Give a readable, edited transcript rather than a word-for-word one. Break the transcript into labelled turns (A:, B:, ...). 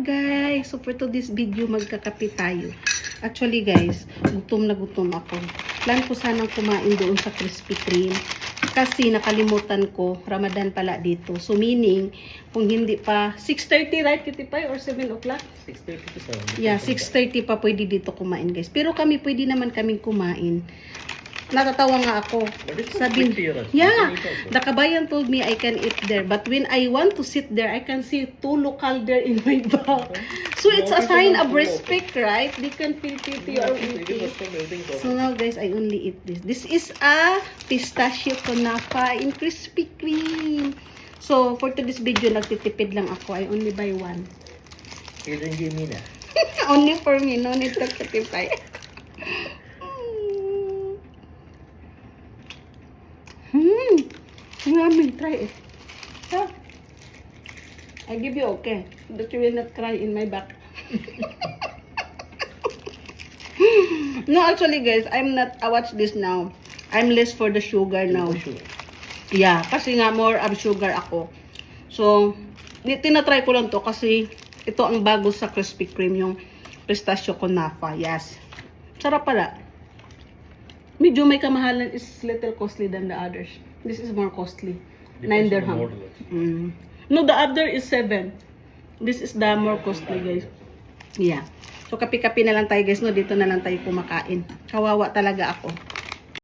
A: Guys, so for this video magkakape tayo. Actually guys, gutom na gutom ako. Plan ko sanang kumain doon sa Krispy Kreme kasi nakalimutan ko, Ramadan pala dito. So meaning, kung hindi pa 6:30 right Kitty Pie or 7 o'clock?
B: 6:30 to 7.
A: Yeah, 6:30 pa pwede dito kumain guys. Pero kami pwede naman kaming kumain. Natatawa nga ako. Sabi, yeah, the kabayan told me I can eat there. But when I want to sit there, I can see two local there in my back. So it's a sign of respect, right? They can feel pity or eating. So now guys, I only eat this. This is a pistachio kunafa in Krispy Kreme. So for today's video, nagtitipid lang ako. I only buy one.
B: You didn't give me that.
A: Only for me, no need to kitipay. Yummy, try it. Huh? I give you okay, but you will not cry in my back. No, actually guys, I'm not, I watch this now. I'm less for the sugar now. Yeah, kasi nga more of sugar ako. So, tinatry ko lang to kasi ito ang bago sa Krispy Kreme, yung pistachio kunafa. Yes. Sarap pala. Medyo may kamahalan, is little costly than the others. This is more costly. 9 dirham. No, the other is 7. This is the more costly, guys. Yeah. So, kapi-kapi na lang tayo, guys. No, dito na lang tayo kumakain. Kawawa talaga ako.